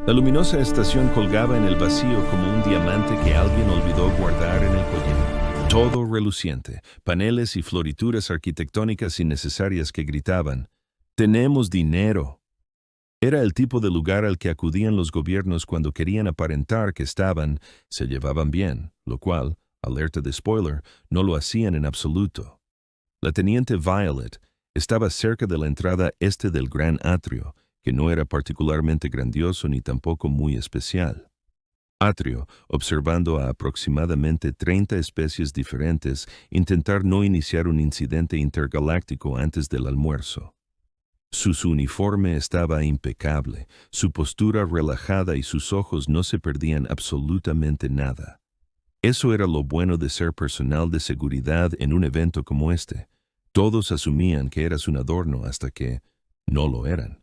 La luminosa estación colgaba en el vacío como un diamante que alguien olvidó guardar en el collar. Todo reluciente, paneles y florituras arquitectónicas innecesarias que gritaban, «¡Tenemos dinero!». Era el tipo de lugar al que acudían los gobiernos cuando querían aparentar que se llevaban bien, lo cual, alerta de spoiler, no lo hacían en absoluto. La teniente Violet estaba cerca de la entrada este del gran atrio, que no era particularmente grandioso ni tampoco muy especial. Atrio, observando a aproximadamente 30 especies diferentes, intentar no iniciar un incidente intergaláctico antes del almuerzo. Su uniforme estaba impecable, su postura relajada y sus ojos no se perdían absolutamente nada. Eso era lo bueno de ser personal de seguridad en un evento como este. Todos asumían que eras un adorno hasta que no lo eran.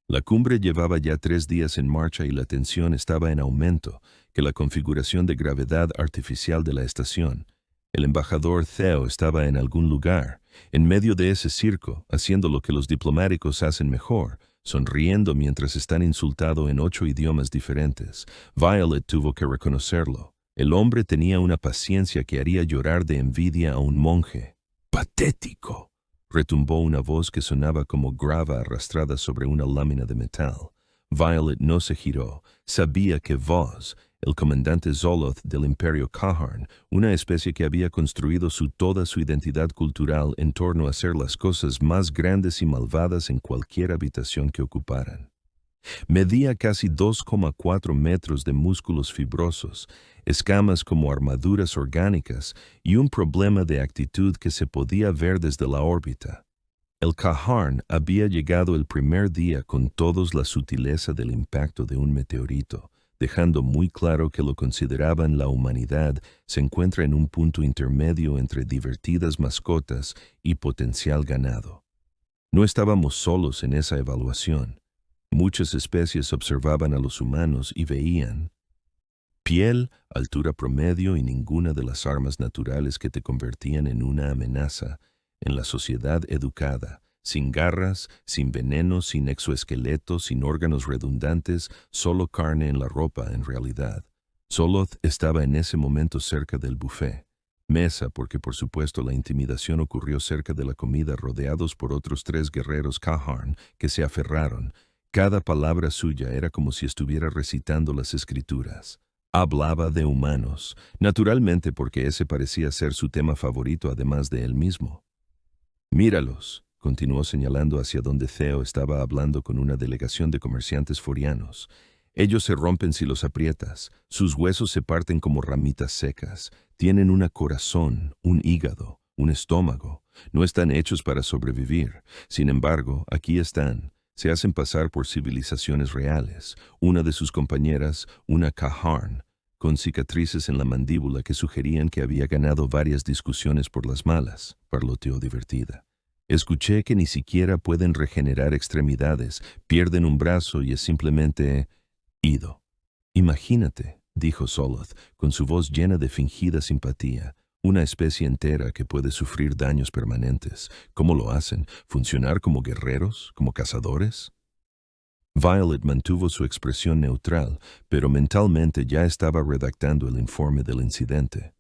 La cumbre llevaba ya 3 días en marcha y la tensión estaba en aumento, que la configuración de gravedad artificial de la estación. El embajador Theo estaba en algún lugar, en medio de ese circo, haciendo lo que los diplomáticos hacen mejor, sonriendo mientras están insultado en 8 idiomas diferentes. Violet tuvo que reconocerlo. El hombre tenía una paciencia que haría llorar de envidia a un monje. ¡Patético!, retumbó una voz que sonaba como grava arrastrada sobre una lámina de metal. Violet no se giró. Sabía que Voz, el comandante Zoloth del Imperio Kaharn, una especie que había construido toda su identidad cultural en torno a hacer las cosas más grandes y malvadas en cualquier habitación que ocuparan. Medía casi 2,4 metros de músculos fibrosos, escamas como armaduras orgánicas y un problema de actitud que se podía ver desde la órbita. El Kaharn había llegado el primer día con toda la sutileza del impacto de un meteorito, dejando muy claro que lo consideraban la humanidad se encuentra en un punto intermedio entre divertidas mascotas y potencial ganado. No estábamos solos en esa evaluación. Muchas especies observaban a los humanos y veían piel, altura promedio y ninguna de las armas naturales que te convertían en una amenaza. En la sociedad educada, sin garras, sin veneno, sin exoesqueleto, sin órganos redundantes, solo carne en la ropa en realidad. Zoloth estaba en ese momento cerca del buffet. Mesa, porque por supuesto la intimidación ocurrió cerca de la comida rodeados por otros 3 guerreros Kaharn que se aferraron. Cada palabra suya era como si estuviera recitando las escrituras. Hablaba de humanos, naturalmente porque ese parecía ser su tema favorito además de él mismo. «Míralos», continuó señalando hacia donde Theo estaba hablando con una delegación de comerciantes forianos. «Ellos se rompen si los aprietas, sus huesos se parten como ramitas secas, tienen un corazón, un hígado, un estómago, no están hechos para sobrevivir. Sin embargo, aquí están. Se hacen pasar por civilizaciones reales. Una de sus compañeras, una Kaharn, con cicatrices en la mandíbula que sugerían que había ganado varias discusiones por las malas», parloteó divertida. «Escuché que ni siquiera pueden regenerar extremidades, pierden un brazo y es simplemente ido». «Imagínate», dijo Zoloth, con su voz llena de fingida simpatía, «una especie entera que puede sufrir daños permanentes. ¿Cómo lo hacen? ¿Funcionar como guerreros? ¿Como cazadores?». Violet mantuvo su expresión neutral, pero mentalmente ya estaba redactando el informe del incidente.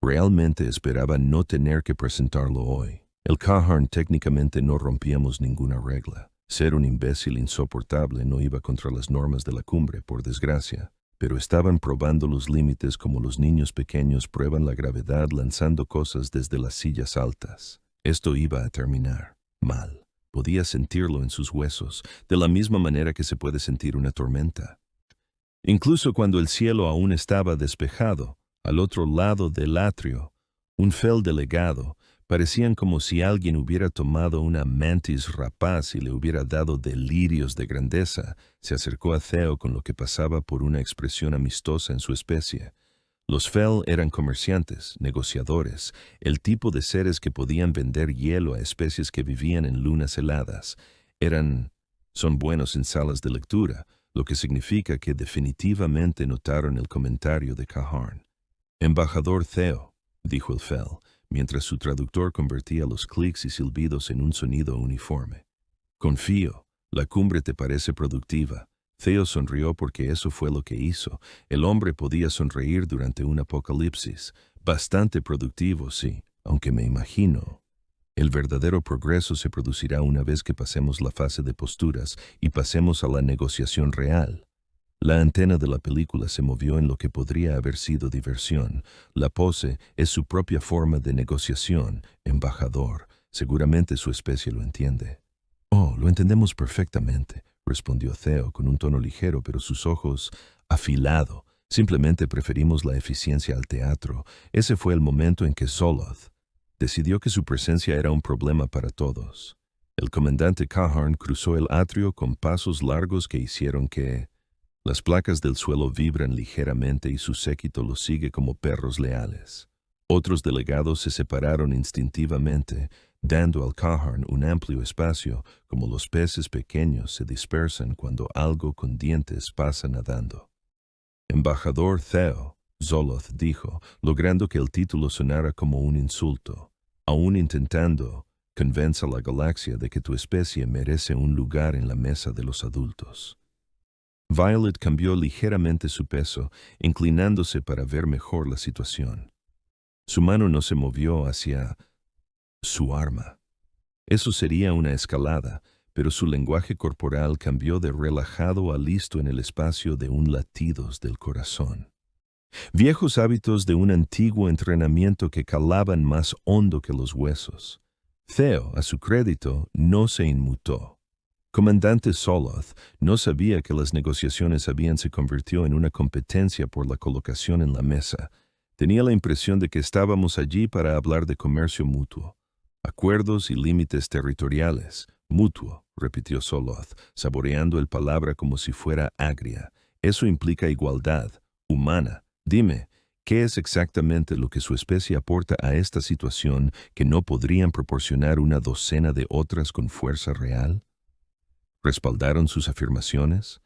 Realmente esperaba no tener que presentarlo hoy. El Kaharn técnicamente no rompíamos ninguna regla. Ser un imbécil insoportable no iba contra las normas de la cumbre, por desgracia, pero estaban probando los límites como los niños pequeños prueban la gravedad lanzando cosas desde las sillas altas. Esto iba a terminar mal. Podía sentirlo en sus huesos, de la misma manera que se puede sentir una tormenta. Incluso cuando el cielo aún estaba despejado, al otro lado del atrio, un fel delegado, parecían como si alguien hubiera tomado una mantis rapaz y le hubiera dado delirios de grandeza, se acercó a Theo con lo que pasaba por una expresión amistosa en su especie. Los fel eran comerciantes, negociadores, el tipo de seres que podían vender hielo a especies que vivían en lunas heladas. Son buenos en salas de lectura, lo que significa que definitivamente notaron el comentario de Kaharn. «Embajador Theo», dijo el fel, mientras su traductor convertía los clics y silbidos en un sonido uniforme. «Confío, la cumbre te parece productiva». Theo sonrió porque eso fue lo que hizo. El hombre podía sonreír durante un apocalipsis. Bastante productivo, sí, aunque me imagino. El verdadero progreso se producirá una vez que pasemos la fase de posturas y pasemos a la negociación real. La antena de la película se movió en lo que podría haber sido diversión. La pose es su propia forma de negociación, embajador. Seguramente su especie lo entiende. Oh, lo entendemos perfectamente, respondió Theo con un tono ligero, pero sus ojos afilado. Simplemente preferimos la eficiencia al teatro. Ese fue el momento en que Zoloth decidió que su presencia era un problema para todos. El comandante Caharn cruzó el atrio con pasos largos que hicieron que las placas del suelo vibran ligeramente y su séquito lo sigue como perros leales. Otros delegados se separaron instintivamente, dando al Caharn un amplio espacio, como los peces pequeños se dispersan cuando algo con dientes pasa nadando. Embajador Theo, Zoloth dijo, logrando que el título sonara como un insulto. Aún intentando, convence a la galaxia de que tu especie merece un lugar en la mesa de los adultos. Violet cambió ligeramente su peso, inclinándose para ver mejor la situación. Su mano no se movió hacia su arma. Eso sería una escalada, pero su lenguaje corporal cambió de relajado a listo en el espacio de un latidos del corazón. Viejos hábitos de un antiguo entrenamiento que calaban más hondo que los huesos. Theo, a su crédito, no se inmutó. Comandante Zoloth no sabía que las negociaciones se convirtió en una competencia por la colocación en la mesa. Tenía la impresión de que estábamos allí para hablar de comercio mutuo. Acuerdos y límites territoriales. Mutuo, repitió Zoloth, saboreando el palabra como si fuera agria. Eso implica igualdad, humana. Dime, ¿qué es exactamente lo que su especie aporta a esta situación que no podrían proporcionar una docena de otras con fuerza real? ¿Respaldaron sus afirmaciones?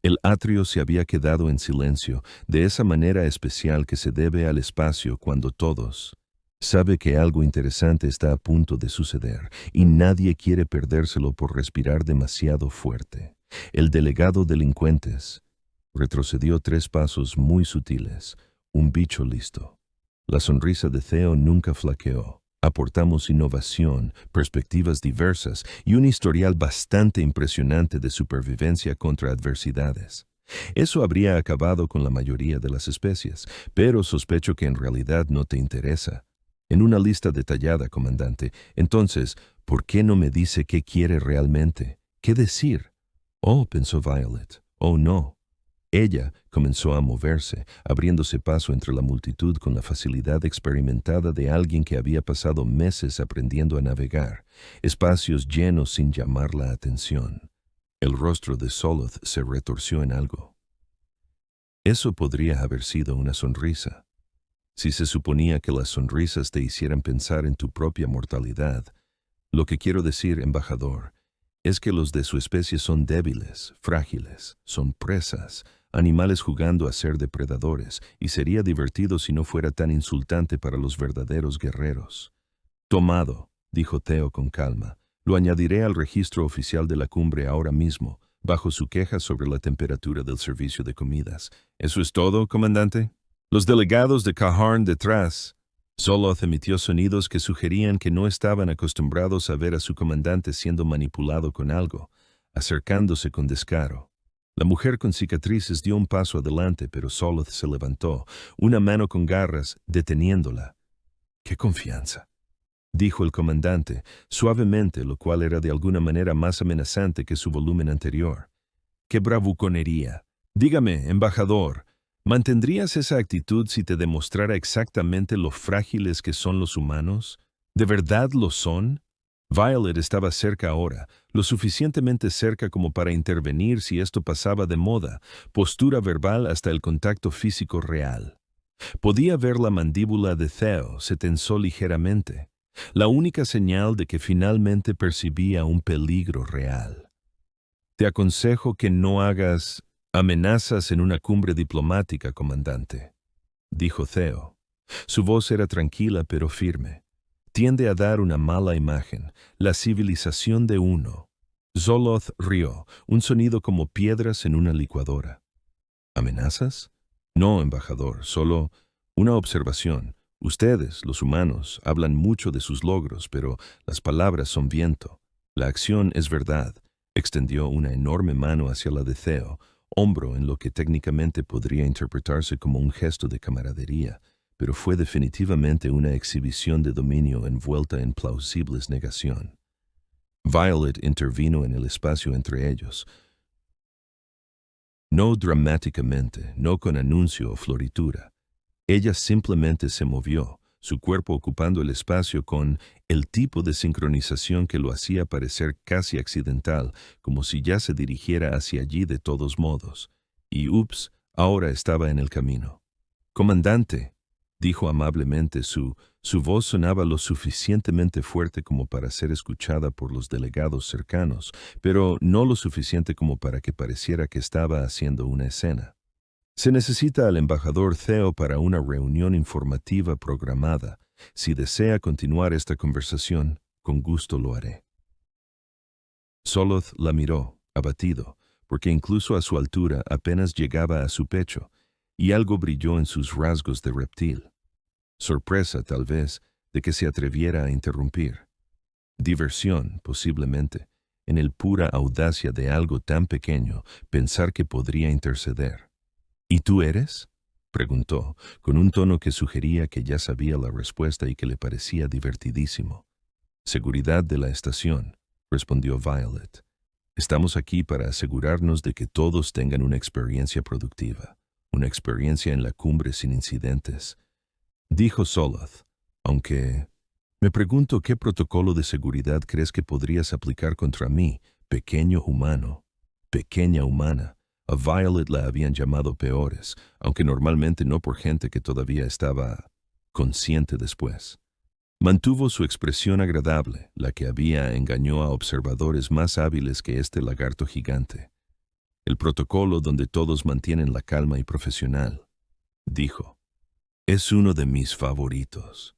El atrio se había quedado en silencio, de esa manera especial que se debe al espacio cuando todos sabe que algo interesante está a punto de suceder y nadie quiere perdérselo por respirar demasiado fuerte. El delegado delincuentes retrocedió 3 pasos muy sutiles, un bicho listo. La sonrisa de Theo nunca flaqueó. Aportamos innovación, perspectivas diversas y un historial bastante impresionante de supervivencia contra adversidades. Eso habría acabado con la mayoría de las especies, pero sospecho que en realidad no te interesa. En una lista detallada, comandante, entonces, ¿por qué no me dice qué quiere realmente? ¿Qué decir? Oh, pensó Violet. Oh, no. Ella comenzó a moverse, abriéndose paso entre la multitud con la facilidad experimentada de alguien que había pasado meses aprendiendo a navegar, espacios llenos sin llamar la atención. El rostro de Zoloth se retorció en algo. Eso podría haber sido una sonrisa. Si se suponía que las sonrisas te hicieran pensar en tu propia mortalidad, lo que quiero decir, embajador, es que los de su especie son débiles, frágiles, son presas, animales jugando a ser depredadores, y sería divertido si no fuera tan insultante para los verdaderos guerreros. Tomado, dijo Theo con calma. Lo añadiré al registro oficial de la cumbre ahora mismo, bajo su queja sobre la temperatura del servicio de comidas. ¿Eso es todo, comandante? Los delegados de Caharn detrás. Zoloth emitió sonidos que sugerían que no estaban acostumbrados a ver a su comandante siendo manipulado con algo, acercándose con descaro. La mujer con cicatrices dio un paso adelante, pero Zoloth se levantó, una mano con garras, deteniéndola. ¡Qué confianza!, dijo el comandante, suavemente, lo cual era de alguna manera más amenazante que su volumen anterior. ¡Qué bravuconería! Dígame, embajador, ¿mantendrías esa actitud si te demostrara exactamente lo frágiles que son los humanos? ¿De verdad lo son? Violet estaba cerca ahora, lo suficientemente cerca como para intervenir si esto pasaba de moda, postura verbal hasta el contacto físico real. Podía ver la mandíbula de Theo, se tensó ligeramente, la única señal de que finalmente percibía un peligro real. Te aconsejo que no hagas amenazas en una cumbre diplomática, comandante, dijo Theo. Su voz era tranquila pero firme. Tiende a dar una mala imagen, la civilización de uno. Zoloth rió, un sonido como piedras en una licuadora. ¿Amenazas? No, embajador, solo una observación. Ustedes, los humanos, hablan mucho de sus logros, pero las palabras son viento. La acción es verdad. Extendió una enorme mano hacia la de Theo, hombro en lo que técnicamente podría interpretarse como un gesto de camaradería, pero fue definitivamente una exhibición de dominio envuelta en plausibles negación. Violet intervino en el espacio entre ellos. No dramáticamente, no con anuncio o floritura. Ella simplemente se movió, su cuerpo ocupando el espacio con el tipo de sincronización que lo hacía parecer casi accidental, como si ya se dirigiera hacia allí de todos modos. Y ups, ahora estaba en el camino. «Comandante», dijo amablemente, su voz sonaba lo suficientemente fuerte como para ser escuchada por los delegados cercanos, pero no lo suficiente como para que pareciera que estaba haciendo una escena. Se necesita al embajador Theo para una reunión informativa programada. Si desea continuar esta conversación, con gusto lo haré. Zoloth la miró, abatido, porque incluso a su altura apenas llegaba a su pecho, y algo brilló en sus rasgos de reptil. Sorpresa, tal vez, de que se atreviera a interrumpir. Diversión, posiblemente, en el pura audacia de algo tan pequeño, pensar que podría interceder. ¿Y tú eres?, preguntó, con un tono que sugería que ya sabía la respuesta y que le parecía divertidísimo. Seguridad de la estación, respondió Violet. Estamos aquí para asegurarnos de que todos tengan una experiencia productiva, una experiencia en la cumbre sin incidentes. Dijo Zoloth, aunque me pregunto qué protocolo de seguridad crees que podrías aplicar contra mí, pequeño humano, pequeña humana. A Violet la habían llamado peores, aunque normalmente no por gente que todavía estaba consciente después. Mantuvo su expresión agradable, la que engañó a observadores más hábiles que este lagarto gigante. El protocolo donde todos mantienen la calma y profesional, dijo. Es uno de mis favoritos.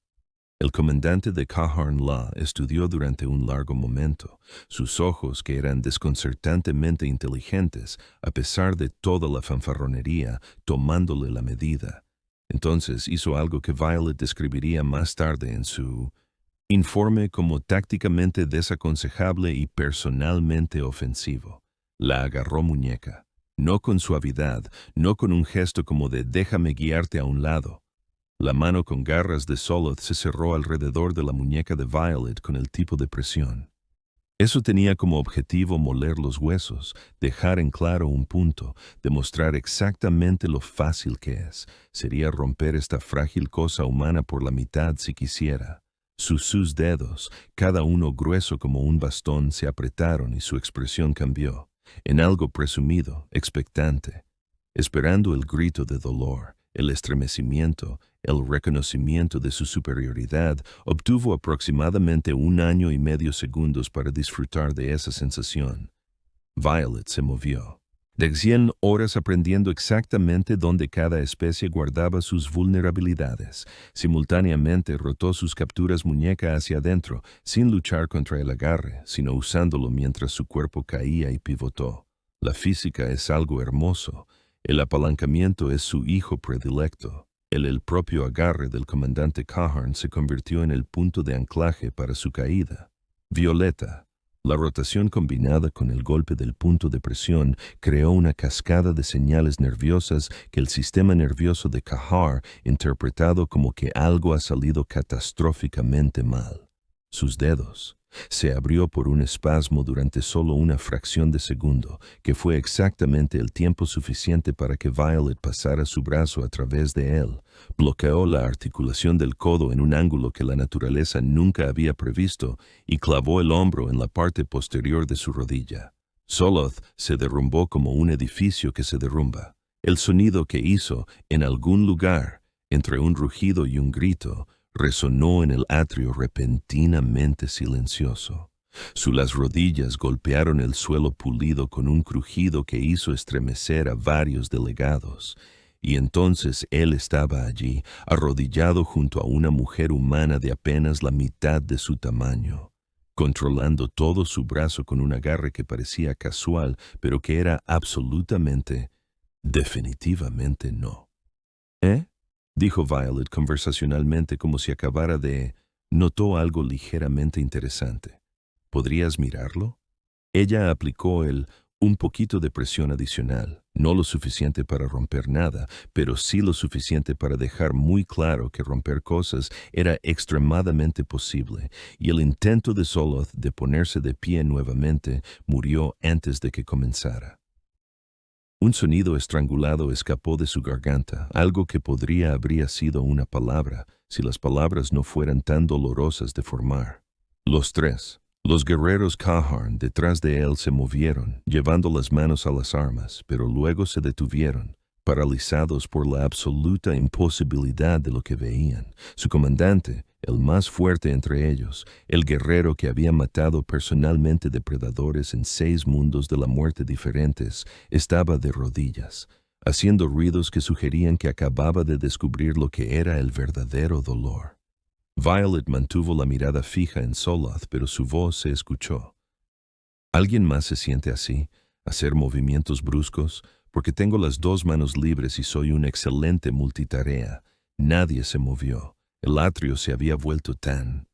El comandante de Kaharn La estudió durante un largo momento, sus ojos, que eran desconcertantemente inteligentes, a pesar de toda la fanfarronería, tomándole la medida. Entonces hizo algo que Violet describiría más tarde en su informe como tácticamente desaconsejable y personalmente ofensivo. La agarró muñeca, no con suavidad, no con un gesto como de déjame guiarte a un lado. La mano con garras de Zoloth se cerró alrededor de la muñeca de Violet con el tipo de presión. Eso tenía como objetivo moler los huesos, dejar en claro un punto, demostrar exactamente lo fácil que es. Sería romper esta frágil cosa humana por la mitad si quisiera. Sus dedos, cada uno grueso como un bastón, se apretaron y su expresión cambió, en algo presumido, expectante, esperando el grito de dolor, el estremecimiento, el reconocimiento de su superioridad. Obtuvo aproximadamente 1 año y medio segundos para disfrutar de esa sensación. Violet se movió. De 100 horas aprendiendo exactamente dónde cada especie guardaba sus vulnerabilidades. Simultáneamente rotó sus capturas muñeca hacia adentro, sin luchar contra el agarre, sino usándolo mientras su cuerpo caía y pivotó. La física es algo hermoso. El apalancamiento es su hijo predilecto. El propio agarre del comandante Kaharn se convirtió en el punto de anclaje para su caída. Violeta. La rotación combinada con el golpe del punto de presión creó una cascada de señales nerviosas que el sistema nervioso de Kahar interpretado como que algo ha salido catastróficamente mal. Sus dedos. Se abrió por un espasmo durante solo una fracción de segundo, que fue exactamente el tiempo suficiente para que Violet pasara su brazo a través de él. Bloqueó la articulación del codo en un ángulo que la naturaleza nunca había previsto y clavó el hombro en la parte posterior de su rodilla. Zoloth se derrumbó como un edificio que se derrumba. El sonido que hizo, en algún lugar, entre un rugido y un grito, resonó en el atrio repentinamente silencioso. Las rodillas golpearon el suelo pulido con un crujido que hizo estremecer a varios delegados. Y entonces él estaba allí, arrodillado junto a una mujer humana de apenas la mitad de su tamaño. controlando todo su brazo con un agarre que parecía casual, pero que era absolutamente, definitivamente no. ¿Eh? Dijo Violet conversacionalmente como si acabara de... Notó algo ligeramente interesante. ¿Podrías mirarlo? Ella aplicó un poquito de presión adicional, no lo suficiente para romper nada, pero sí lo suficiente para dejar muy claro que romper cosas era extremadamente posible, y el intento de Zoloth de ponerse de pie nuevamente murió antes de que comenzara. Un sonido estrangulado escapó de su garganta, algo que habría sido una palabra, si las palabras no fueran tan dolorosas de formar. Los tres, los guerreros Kaharn detrás de él se movieron, llevando las manos a las armas, pero luego se detuvieron, paralizados por la absoluta imposibilidad de lo que veían. Su comandante, el más fuerte entre ellos, el guerrero que había matado personalmente depredadores en 6 mundos de la muerte diferentes, estaba de rodillas, haciendo ruidos que sugerían que acababa de descubrir lo que era el verdadero dolor. Violet mantuvo la mirada fija en Zoloth, pero su voz se escuchó. ¿Alguien más se siente así, hacer movimientos bruscos? Porque tengo las 2 manos libres y soy un excelente multitarea. Nadie se movió. El atrio se había vuelto tan...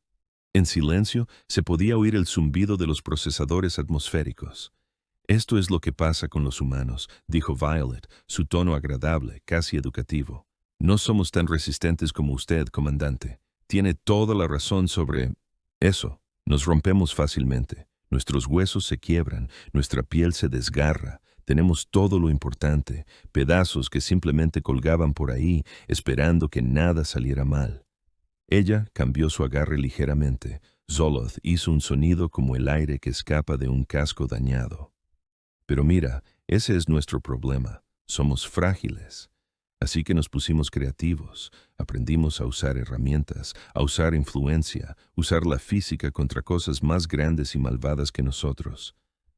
En silencio se podía oír el zumbido de los procesadores atmosféricos. Esto es lo que pasa con los humanos, dijo Violet, su tono agradable, casi educativo. No somos tan resistentes como usted, comandante. Tiene toda la razón sobre eso. Nos rompemos fácilmente. Nuestros huesos se quiebran, nuestra piel se desgarra. Tenemos todo lo importante, pedazos que simplemente colgaban por ahí, esperando que nada saliera mal. Ella cambió su agarre ligeramente. Zoloth hizo un sonido como el aire que escapa de un casco dañado. Pero mira, ese es nuestro problema. Somos frágiles. Así que nos pusimos creativos, aprendimos a usar herramientas, a usar influencia, usar la física contra cosas más grandes y malvadas que nosotros.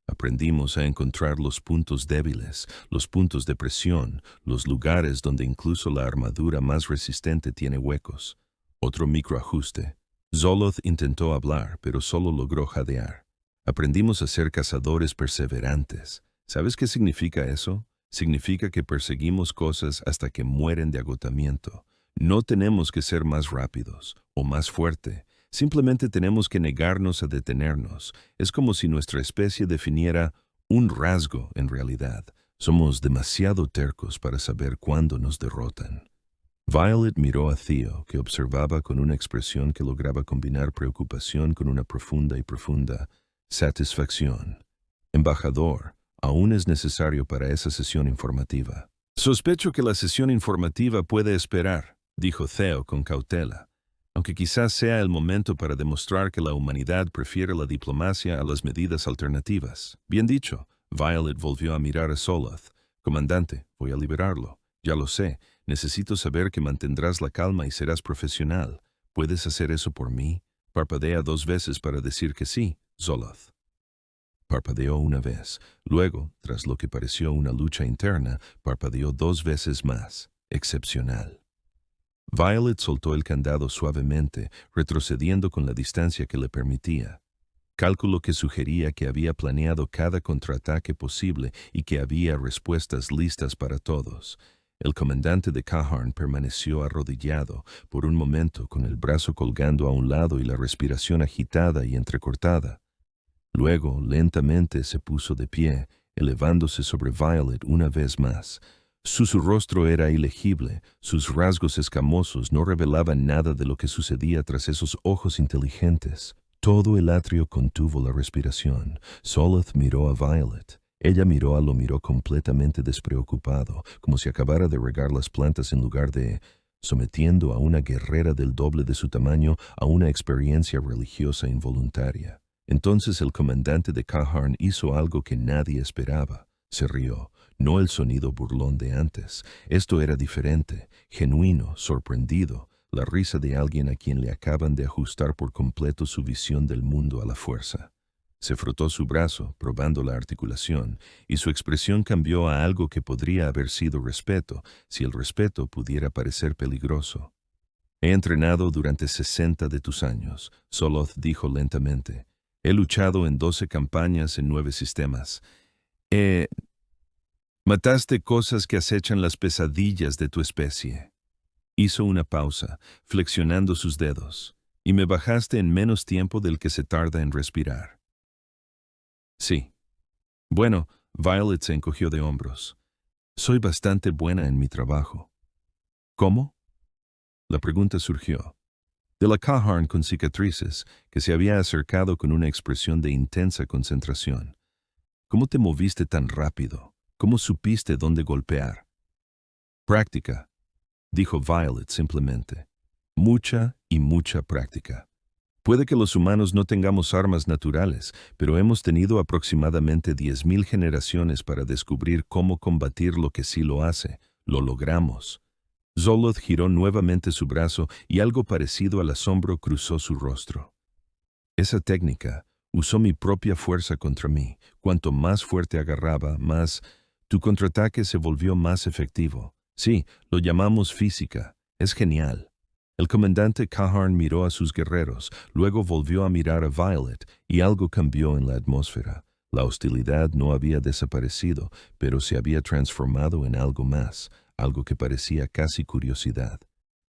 Aprendimos a encontrar los puntos débiles, los puntos de presión, los lugares donde incluso la armadura más resistente tiene huecos. Otro microajuste. Zoloth intentó hablar, pero solo logró jadear. Aprendimos a ser cazadores perseverantes. ¿Sabes qué significa eso? Significa que perseguimos cosas hasta que mueren de agotamiento. No tenemos que ser más rápidos o más fuerte. Simplemente tenemos que negarnos a detenernos. Es como si nuestra especie definiera un rasgo en realidad. Somos demasiado tercos para saber cuándo nos derrotan. Violet miró a Theo, que observaba con una expresión que lograba combinar preocupación con una profunda satisfacción. Embajador, aún es necesario para esa sesión informativa. Sospecho que la sesión informativa puede esperar, dijo Theo con cautela, aunque quizás sea el momento para demostrar que la humanidad prefiere la diplomacia a las medidas alternativas. Bien dicho. Violet volvió a mirar a Zoloth. Comandante, voy a liberarlo. Ya lo sé. Necesito saber que mantendrás la calma y serás profesional. ¿Puedes hacer eso por mí? Parpadea 2 veces para decir que sí, Zoloth. Parpadeó una vez. Luego, tras lo que pareció una lucha interna, parpadeó 2 veces más. Excepcional. Violet soltó el candado suavemente, retrocediendo con la distancia que le permitía. Cálculo que sugería que había planeado cada contraataque posible y que había respuestas listas para todos. El comandante de Kaharn permaneció arrodillado por un momento con el brazo colgando a un lado y la respiración agitada y entrecortada. Luego, lentamente se puso de pie, elevándose sobre Violet una vez más. Su rostro era ilegible, sus rasgos escamosos no revelaban nada de lo que sucedía tras esos ojos inteligentes. Todo el atrio contuvo la respiración. Zoloth miró a Violet. Ella lo miró completamente despreocupado, como si acabara de regar las plantas en lugar de sometiendo a una guerrera del doble de su tamaño a una experiencia religiosa involuntaria. Entonces el comandante de Kaharn hizo algo que nadie esperaba. Se rió, no el sonido burlón de antes. Esto era diferente, genuino, sorprendido, la risa de alguien a quien le acaban de ajustar por completo su visión del mundo a la fuerza. Se frotó su brazo, probando la articulación, y su expresión cambió a algo que podría haber sido respeto, si el respeto pudiera parecer peligroso. He entrenado durante 60 de tus años, Zoloth dijo lentamente. He luchado en 12 campañas en 9 sistemas. Mataste cosas que acechan las pesadillas de tu especie. Hizo una pausa, flexionando sus dedos, y me bajaste en menos tiempo del que se tarda en respirar. Sí. Bueno, Violet se encogió de hombros. Soy bastante buena en mi trabajo. ¿Cómo? La pregunta surgió de la Cahorn con cicatrices, que se había acercado con una expresión de intensa concentración. ¿Cómo te moviste tan rápido? ¿Cómo supiste dónde golpear? Práctica, dijo Violet simplemente. Mucha y mucha práctica. Puede que los humanos no tengamos armas naturales, pero hemos tenido aproximadamente 10.000 generaciones para descubrir cómo combatir lo que sí lo hace. Lo logramos. Zoloth giró nuevamente su brazo y algo parecido al asombro cruzó su rostro. Esa técnica usó mi propia fuerza contra mí. Cuanto más fuerte agarraba, más... Tu contraataque se volvió más efectivo. Sí, lo llamamos física. Es genial. El comandante Cahorn miró a sus guerreros, luego volvió a mirar a Violet y algo cambió en la atmósfera. La hostilidad no había desaparecido, pero se había transformado en algo más, algo que parecía casi curiosidad.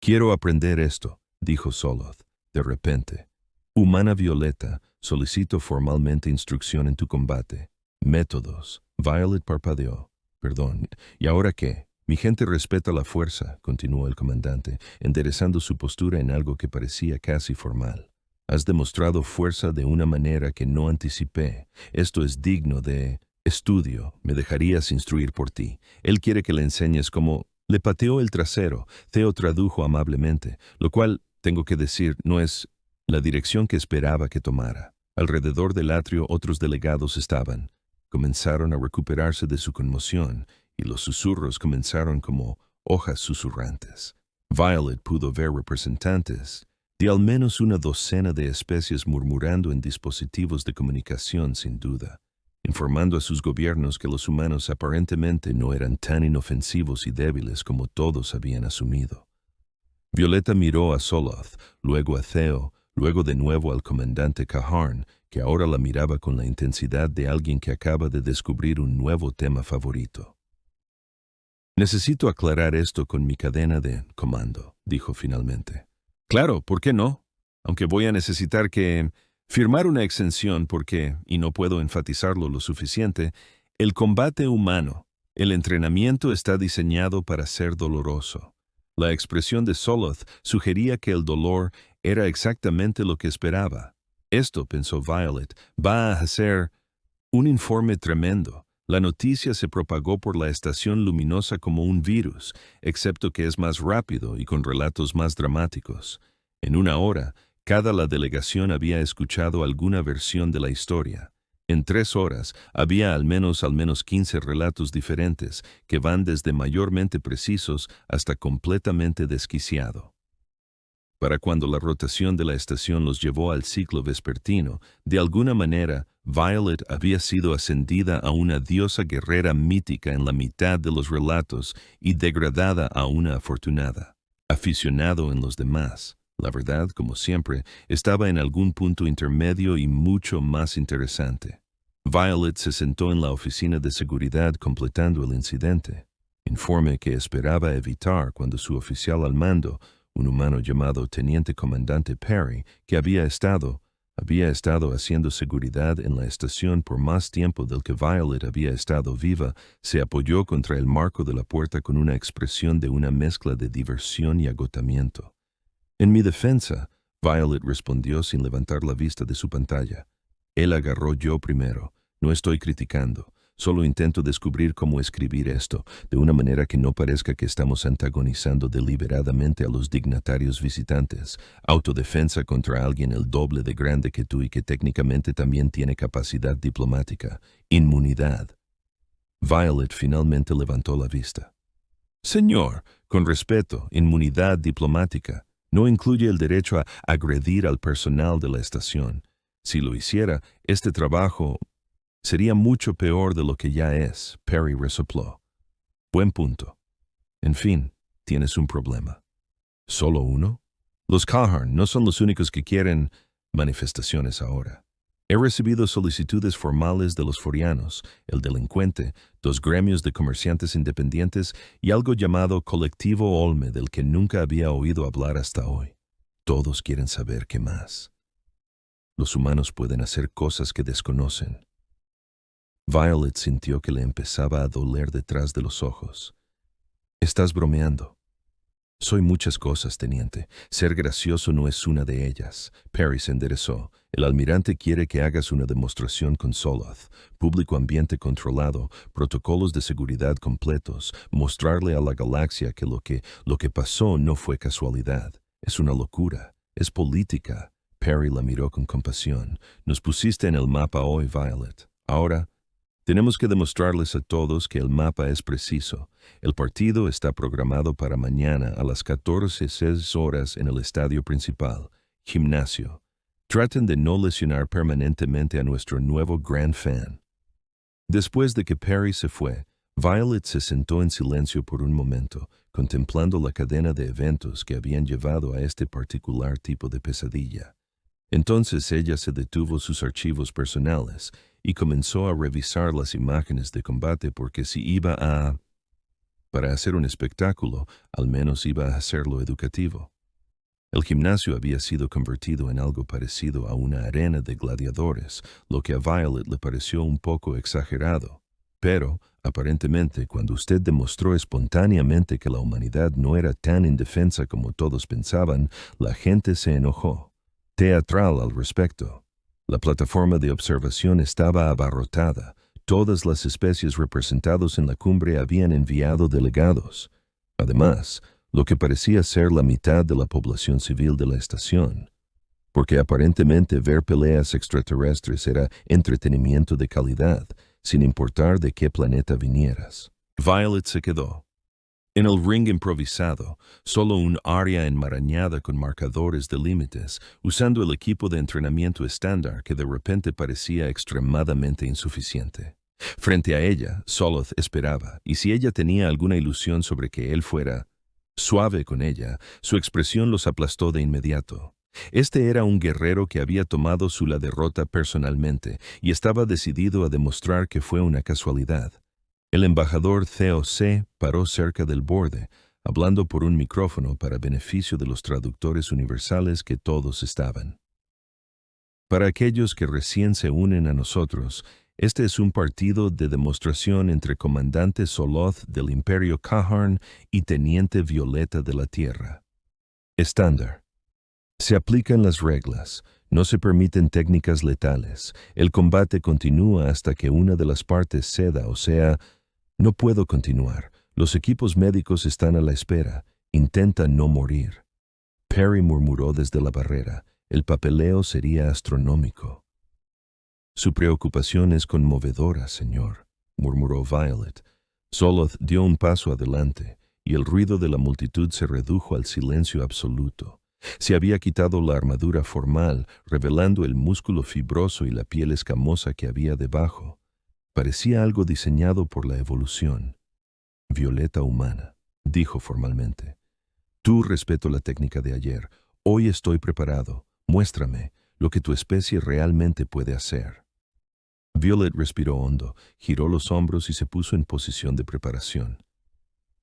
Quiero aprender esto, dijo Zoloth, de repente. Humana Violeta, solicito formalmente instrucción en tu combate. Métodos. Violet parpadeó. Perdón, ¿y ahora qué? Mi gente respeta la fuerza, continuó el comandante, enderezando su postura en algo que parecía casi formal. Has demostrado fuerza de una manera que no anticipé. Esto es digno de... Estudio, me dejarías instruir por ti. Él quiere que le enseñes cómo... Le pateó el trasero. Theo tradujo amablemente, lo cual, tengo que decir, no es la dirección que esperaba que tomara. Alrededor del atrio otros delegados estaban. Comenzaron a recuperarse de su conmoción, y los susurros comenzaron como hojas susurrantes. Violet pudo ver representantes de al menos una docena de especies murmurando en dispositivos de comunicación sin duda, informando a sus gobiernos que los humanos aparentemente no eran tan inofensivos y débiles como todos habían asumido. Violeta miró a Zoloth, luego a Theo, luego de nuevo al comandante Cahorn, que ahora la miraba con la intensidad de alguien que acaba de descubrir un nuevo tema favorito. Necesito aclarar esto con mi cadena de comando, dijo finalmente. Claro, ¿por qué no? Aunque voy a necesitar que firmar una exención porque, y no puedo enfatizarlo lo suficiente, el combate humano, el entrenamiento está diseñado para ser doloroso. La expresión de Zoloth sugería que el dolor era exactamente lo que esperaba. Esto, pensó Violet, va a hacer un informe tremendo. La noticia se propagó por la estación luminosa como un virus, excepto que es más rápido y con relatos más dramáticos. En una hora, la delegación había escuchado alguna versión de la historia. En 3 horas, había al menos 15 relatos diferentes, que van desde mayormente precisos hasta completamente desquiciado. Para cuando la rotación de la estación los llevó al ciclo vespertino, de alguna manera, Violet había sido ascendida a una diosa guerrera mítica en la mitad de los relatos y degradada a una afortunada. Aficionado en los demás, la verdad, como siempre, estaba en algún punto intermedio y mucho más interesante. Violet se sentó en la oficina de seguridad completando el incidente, informe que esperaba evitar cuando su oficial al mando, un humano llamado Teniente Comandante Perry, que había estado haciendo seguridad en la estación por más tiempo del que Violet había estado viva, se apoyó contra el marco de la puerta con una expresión de una mezcla de diversión y agotamiento. En mi defensa, Violet respondió sin levantar la vista de su pantalla. Él agarró yo primero. No estoy criticando. Solo intento descubrir cómo escribir esto, de una manera que no parezca que estamos antagonizando deliberadamente a los dignatarios visitantes. Autodefensa contra alguien el doble de grande que tú y que técnicamente también tiene capacidad diplomática. Inmunidad. Violet finalmente levantó la vista. Señor, con respeto, inmunidad diplomática no incluye el derecho a agredir al personal de la estación. Si lo hiciera, este trabajo sería mucho peor de lo que ya es, Perry resopló. Buen punto. En fin, tienes un problema. ¿Solo uno? Los Cahorn no son los únicos que quieren manifestaciones ahora. He recibido solicitudes formales de los forianos, el delincuente, dos gremios de comerciantes independientes y algo llamado Colectivo Olme del que nunca había oído hablar hasta hoy. Todos quieren saber qué más. Los humanos pueden hacer cosas que desconocen. Violet sintió que le empezaba a doler detrás de los ojos. Estás bromeando. Soy muchas cosas, teniente. Ser gracioso no es una de ellas. Perry se enderezó. El almirante quiere que hagas una demostración con Soloth. Público ambiente controlado, protocolos de seguridad completos, mostrarle a la galaxia que lo que pasó no fue casualidad. Es una locura. Es política. Perry la miró con compasión. Nos pusiste en el mapa hoy, Violet. Ahora, tenemos que demostrarles a todos que el mapa es preciso. El partido está programado para mañana a las 14:06 horas en el estadio principal, gimnasio. Traten de no lesionar permanentemente a nuestro nuevo gran fan. Después de que Perry se fue, Violet se sentó en silencio por un momento, contemplando la cadena de eventos que habían llevado a este particular tipo de pesadilla. Entonces ella se detuvo sus archivos personales y comenzó a revisar las imágenes de combate porque si iba para hacer un espectáculo, al menos iba a hacerlo educativo. El gimnasio había sido convertido en algo parecido a una arena de gladiadores, lo que a Violet le pareció un poco exagerado. Pero, aparentemente, cuando usted demostró espontáneamente que la humanidad no era tan indefensa como todos pensaban, la gente se enojó. Teatral al respecto. La plataforma de observación estaba abarrotada. Todas las especies representadas en la cumbre habían enviado delegados. Además, lo que parecía ser la mitad de la población civil de la estación. Porque aparentemente ver peleas extraterrestres era entretenimiento de calidad, sin importar de qué planeta vinieras. Violet se quedó. En el ring improvisado, solo un área enmarañada con marcadores de límites, usando el equipo de entrenamiento estándar que de repente parecía extremadamente insuficiente. Frente a ella, Soloth esperaba, y si ella tenía alguna ilusión sobre que él fuera suave con ella, su expresión los aplastó de inmediato. Este era un guerrero que había tomado la derrota personalmente y estaba decidido a demostrar que fue una casualidad. El embajador COC paró cerca del borde, hablando por un micrófono para beneficio de los traductores universales que todos estaban. Para aquellos que recién se unen a nosotros, este es un partido de demostración entre comandante Soloth del Imperio Kaharn y teniente Violeta de la Tierra. Estándar. Se aplican las reglas. No se permiten técnicas letales. El combate continúa hasta que una de las partes ceda, o sea, no puedo continuar. Los equipos médicos están a la espera. Intenta no morir. Perry murmuró desde la barrera. El papeleo sería astronómico. Su preocupación es conmovedora, señor, murmuró Violet. Soloth dio un paso adelante, y el ruido de la multitud se redujo al silencio absoluto. Se había quitado la armadura formal, revelando el músculo fibroso y la piel escamosa que había debajo. Parecía algo diseñado por la evolución. Violeta humana, dijo formalmente. Tú respeto la técnica de ayer. Hoy estoy preparado. Muéstrame lo que tu especie realmente puede hacer. Violet respiró hondo, giró los hombros y se puso en posición de preparación.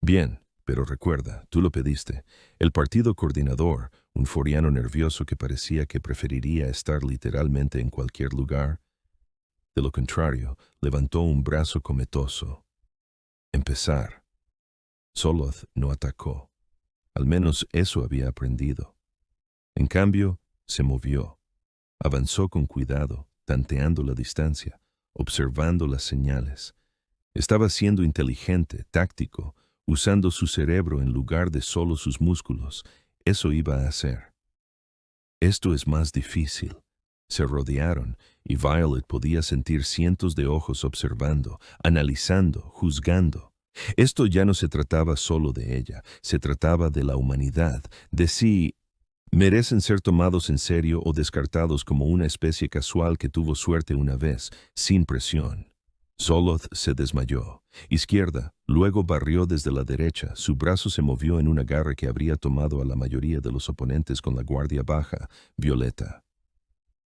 Bien, pero recuerda, tú lo pediste. El partido coordinador, un foriano nervioso que parecía que preferiría estar literalmente en cualquier lugar. De lo contrario, levantó un brazo cometoso. Empezar. Soloth no atacó. Al menos eso había aprendido. En cambio, se movió. Avanzó con cuidado, tanteando la distancia, observando las señales. Estaba siendo inteligente, táctico, usando su cerebro en lugar de solo sus músculos. Eso iba a hacer. Esto es más difícil. Se rodearon, y Violet podía sentir cientos de ojos observando, analizando, juzgando. Esto ya no se trataba solo de ella, se trataba de la humanidad, de si merecen ser tomados en serio o descartados como una especie casual que tuvo suerte una vez, sin presión. Soloth se desmayó. Izquierda, luego barrió desde la derecha. Su brazo se movió en un agarre que habría tomado a la mayoría de los oponentes con la guardia baja, Violeta.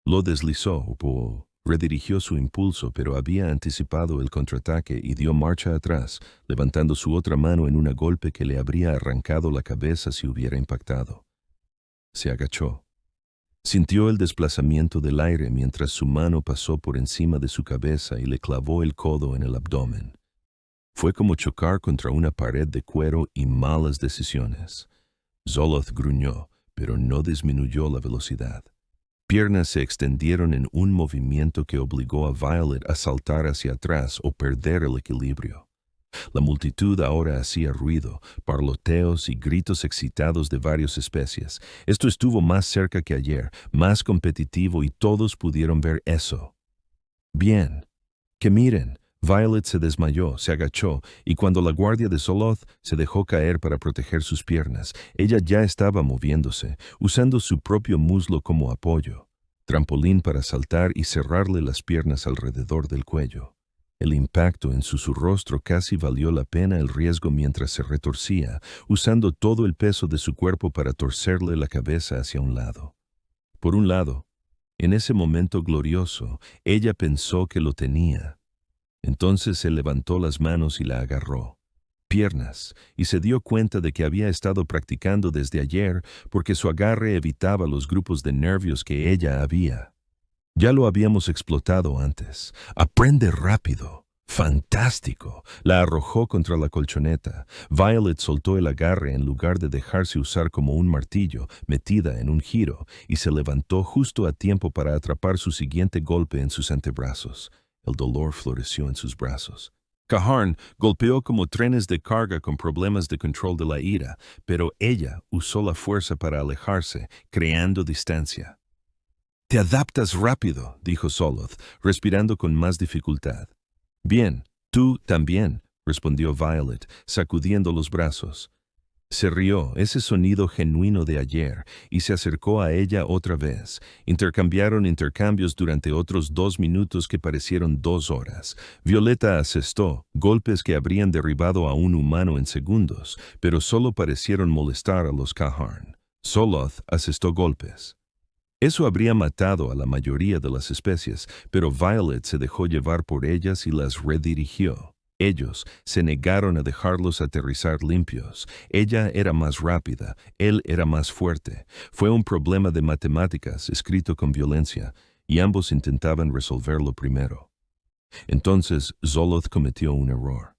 Lo deslizó, Redirigió su impulso, pero había anticipado el contraataque y dio marcha atrás, levantando su otra mano en un golpe que le habría arrancado la cabeza si hubiera impactado. Se agachó. Sintió el desplazamiento del aire mientras su mano pasó por encima de su cabeza y le clavó el codo en el abdomen. Fue como chocar contra una pared de cuero y malas decisiones. Zoloth gruñó, pero no disminuyó la velocidad. Piernas se extendieron en un movimiento que obligó a Violet a saltar hacia atrás o perder el equilibrio. La multitud ahora hacía ruido, parloteos y gritos excitados de varias especies. Esto estuvo más cerca que ayer, más competitivo y todos pudieron ver eso. Bien. Que miren. Violet se desmayó, se agachó, y cuando la guardia de Zoloth se dejó caer para proteger sus piernas, ella ya estaba moviéndose, usando su propio muslo como apoyo, trampolín para saltar y cerrarle las piernas alrededor del cuello. El impacto en su rostro casi valió la pena el riesgo mientras se retorcía, usando todo el peso de su cuerpo para torcerle la cabeza hacia un lado. Por un lado, en ese momento glorioso, ella pensó que lo tenía. Entonces se levantó las manos y la agarró. Piernas, y se dio cuenta de que había estado practicando desde ayer porque su agarre evitaba los grupos de nervios que ella había. Ya lo habíamos explotado antes. Aprende rápido. ¡Fantástico! La arrojó contra la colchoneta. Violet soltó el agarre en lugar de dejarse usar como un martillo, metida en un giro, y se levantó justo a tiempo para atrapar su siguiente golpe en sus antebrazos. El dolor floreció en sus brazos. Caharn golpeó como trenes de carga con problemas de control de la ira, pero ella usó la fuerza para alejarse, creando distancia. «Te adaptas rápido», dijo Zoloth, respirando con más dificultad. «Bien, tú también», respondió Violet, sacudiendo los brazos. Se rió, ese sonido genuino de ayer, y se acercó a ella otra vez. Intercambiaron intercambios durante otros 2 minutos que parecieron 2 horas. Violeta asestó, golpes que habrían derribado a un humano en segundos, pero solo parecieron molestar a los Caharn. Zoloth asestó golpes. Eso habría matado a la mayoría de las especies, pero Violet se dejó llevar por ellas y las redirigió. Ellos se negaron a dejarlos aterrizar limpios. Ella era más rápida, él era más fuerte. Fue un problema de matemáticas escrito con violencia, y ambos intentaban resolverlo primero. Entonces Zoloth cometió un error.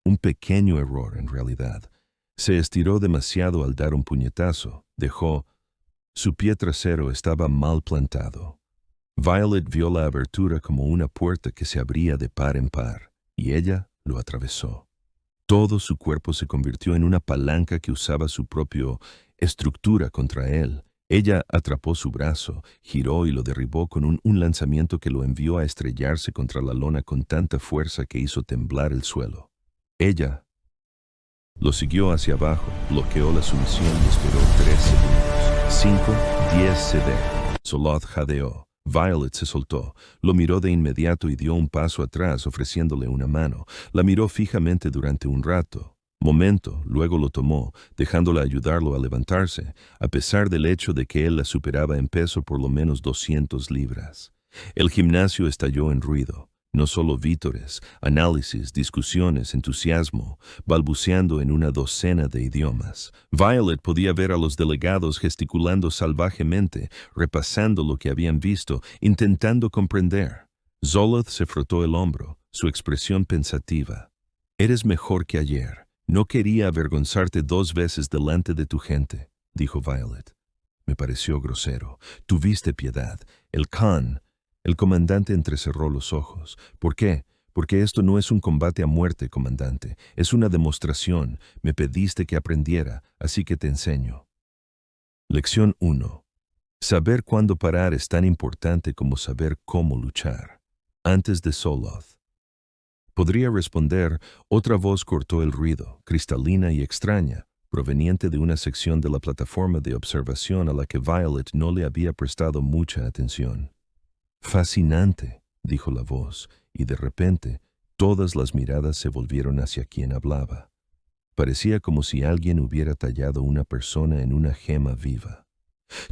Un pequeño error, en realidad. Se estiró demasiado al dar un puñetazo. Su pie trasero estaba mal plantado. Violet vio la abertura como una puerta que se abría de par en par, y ella lo atravesó. Todo su cuerpo se convirtió en una palanca que usaba su propia estructura contra él. Ella atrapó su brazo, giró y lo derribó con un lanzamiento que lo envió a estrellarse contra la lona con tanta fuerza que hizo temblar el suelo. Ella lo siguió hacia abajo, bloqueó la sumisión y esperó 3 segundos. 5, 10 ceder. Zoloth jadeó. Violet se soltó, lo miró de inmediato y dio un paso atrás ofreciéndole una mano. La miró fijamente durante un rato. Luego lo tomó, dejándola ayudarlo a levantarse, a pesar del hecho de que él la superaba en peso por lo menos 200 libras. El gimnasio estalló en ruido. No solo vítores, análisis, discusiones, entusiasmo, balbuceando en una docena de idiomas. Violet podía ver a los delegados gesticulando salvajemente, repasando lo que habían visto, intentando comprender. Zoloth se frotó el hombro, su expresión pensativa. «Eres mejor que ayer. No quería avergonzarte 2 veces delante de tu gente», dijo Violet. Me pareció grosero. Tuviste piedad. El comandante entrecerró los ojos. «¿Por qué? Porque esto no es un combate a muerte, comandante. Es una demostración. Me pediste que aprendiera, así que te enseño». Lección 1. Saber cuándo parar es tan importante como saber cómo luchar. Antes de Zoloth. Podría responder, otra voz cortó el ruido, cristalina y extraña, proveniente de una sección de la plataforma de observación a la que Violet no le había prestado mucha atención. «Fascinante», dijo la voz, y de repente todas las miradas se volvieron hacia quien hablaba. Parecía como si alguien hubiera tallado una persona en una gema viva.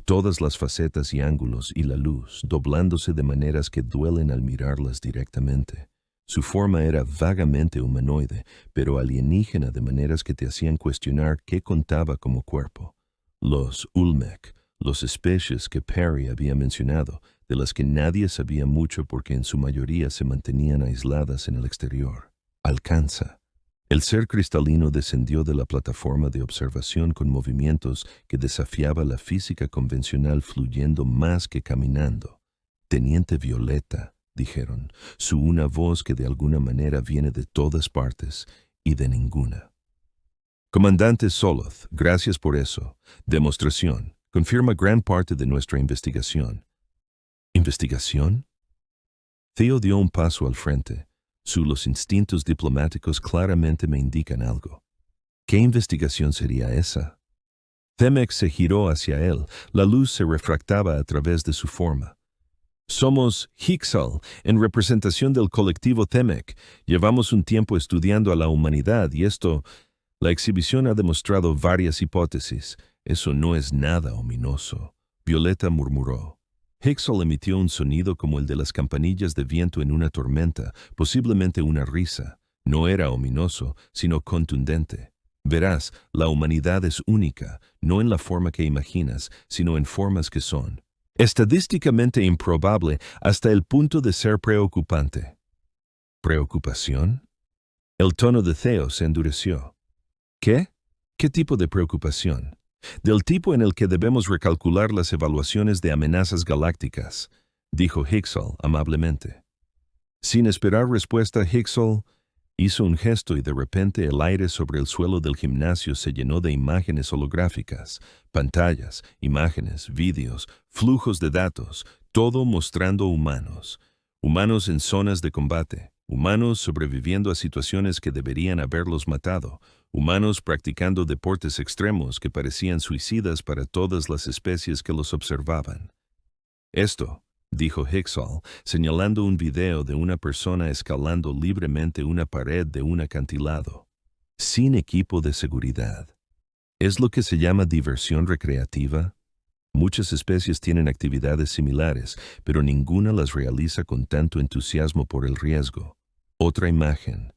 Todas las facetas y ángulos y la luz, doblándose de maneras que duelen al mirarlas directamente. Su forma era vagamente humanoide, pero alienígena de maneras que te hacían cuestionar qué contaba como cuerpo. Los Ulmec, los especies que Perry había mencionado, de las que nadie sabía mucho porque en su mayoría se mantenían aisladas en el exterior. Alcanza. El ser cristalino descendió de la plataforma de observación con movimientos que desafiaba la física convencional fluyendo más que caminando. Teniente Violeta, dijeron, su una voz que de alguna manera viene de todas partes y de ninguna. Comandante Soloth, gracias por eso. Demostración. Confirma gran parte de nuestra investigación. ¿Investigación? Theo dio un paso al frente. Los instintos diplomáticos claramente me indican algo. ¿Qué investigación sería esa? Temec se giró hacia él. La luz se refractaba a través de su forma. Somos Hixal, en representación del colectivo Temec. Llevamos un tiempo estudiando a la humanidad y la exhibición ha demostrado varias hipótesis. Eso no es nada ominoso. Violeta murmuró. Hixal emitió un sonido como el de las campanillas de viento en una tormenta, posiblemente una risa. No era ominoso, sino contundente. Verás, la humanidad es única, no en la forma que imaginas, sino en formas que son. Estadísticamente improbable hasta el punto de ser preocupante. ¿Preocupación? El tono de Theo se endureció. ¿Qué? ¿Qué tipo de preocupación? Del tipo en el que debemos recalcular las evaluaciones de amenazas galácticas, dijo Hixal amablemente. Sin esperar respuesta, Hixal hizo un gesto y de repente el aire sobre el suelo del gimnasio se llenó de imágenes holográficas, pantallas, imágenes, vídeos, flujos de datos, todo mostrando humanos. Humanos en zonas de combate, humanos sobreviviendo a situaciones que deberían haberlos matado, humanos practicando deportes extremos que parecían suicidas para todas las especies que los observaban. Esto, dijo Hixal, señalando un video de una persona escalando libremente una pared de un acantilado, sin equipo de seguridad. ¿Es lo que se llama diversión recreativa? Muchas especies tienen actividades similares, pero ninguna las realiza con tanto entusiasmo por el riesgo. Otra imagen.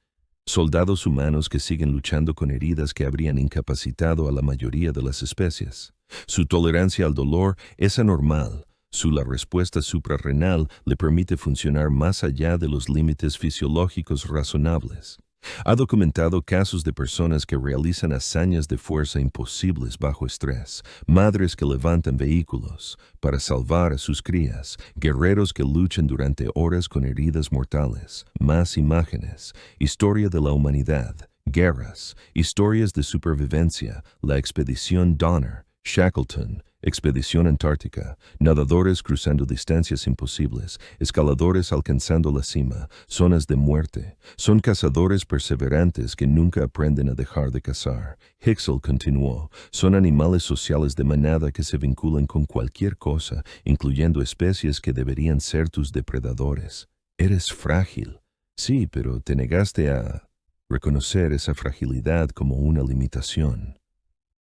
Soldados humanos que siguen luchando con heridas que habrían incapacitado a la mayoría de las especies. Su tolerancia al dolor es anormal. La respuesta suprarrenal le permite funcionar más allá de los límites fisiológicos razonables. Ha documentado casos de personas que realizan hazañas de fuerza imposibles bajo estrés, madres que levantan vehículos para salvar a sus crías, guerreros que luchan durante horas con heridas mortales, más imágenes, historia de la humanidad, guerras, historias de supervivencia, la expedición Donner, Shackleton, expedición antártica, nadadores cruzando distancias imposibles, escaladores alcanzando la cima, zonas de muerte. Son cazadores perseverantes que nunca aprenden a dejar de cazar. Hixal continuó. Son animales sociales de manada que se vinculan con cualquier cosa, incluyendo especies que deberían ser tus depredadores. Eres frágil. Sí, pero te negaste a reconocer esa fragilidad como una limitación.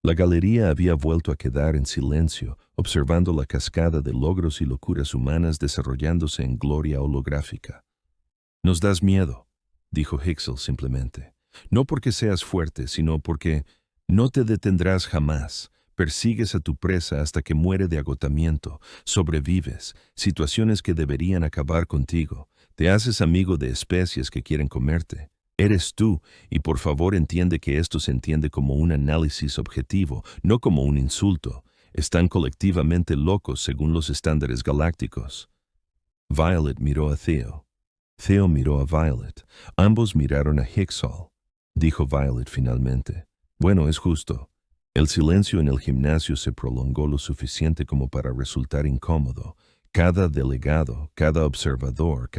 La galería había vuelto a quedar en silencio, observando la cascada de logros y locuras humanas desarrollándose en gloria holográfica. Nos das miedo, dijo Hixal simplemente. No porque seas fuerte, sino porque no te detendrás jamás. Persigues a tu presa hasta que muere de agotamiento. Sobrevives, situaciones que deberían acabar contigo. Te haces amigo de especies que quieren comerte. Eres tú, y por favor entiende que esto se entiende como un análisis objetivo, no como un insulto. Están colectivamente locos según los estándares galácticos. Violet miró a Theo. Theo miró a Violet. Ambos miraron a Hixal. Dijo Violet finalmente. Bueno, es justo. El silencio en el gimnasio se prolongó lo suficiente como para resultar incómodo. Cada delegado, cada observador,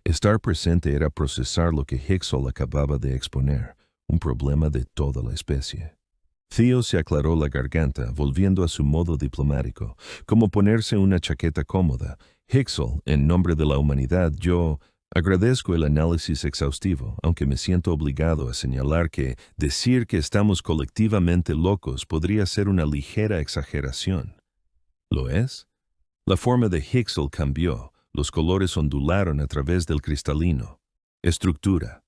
Estar presente era procesar lo que Hixal acababa de exponer, un problema de toda la especie. Theo se aclaró la garganta, volviendo a su modo diplomático, como ponerse una chaqueta cómoda. Hixal, en nombre de la humanidad, yo agradezco el análisis exhaustivo, aunque me siento obligado a señalar que decir que estamos colectivamente locos podría ser una ligera exageración. ¿Lo es? La forma de Hexel cambió, los colores ondularon a través del cristalino. Estructura.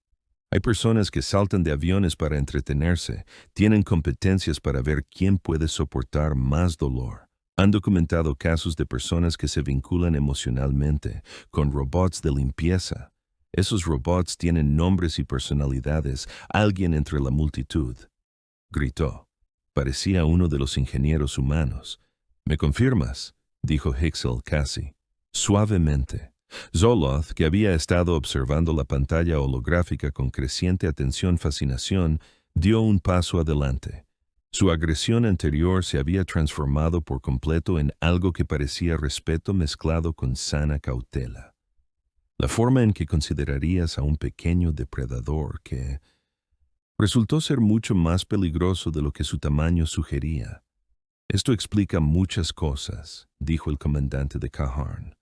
Hay personas que saltan de aviones para entretenerse, tienen competencias para ver quién puede soportar más dolor. Han documentado casos de personas que se vinculan emocionalmente con robots de limpieza. Esos robots tienen nombres y personalidades, alguien entre la multitud. Gritó. Parecía uno de los ingenieros humanos. ¿Me confirmas?, dijo Hexel casi suavemente. Zoloth, que había estado observando la pantalla holográfica con creciente atención-fascinación, dio un paso adelante. Su agresión anterior se había transformado por completo en algo que parecía respeto mezclado con sana cautela. La forma en que considerarías a un pequeño depredador que resultó ser mucho más peligroso de lo que su tamaño sugería. Esto explica muchas cosas, dijo el comandante de Kaharn.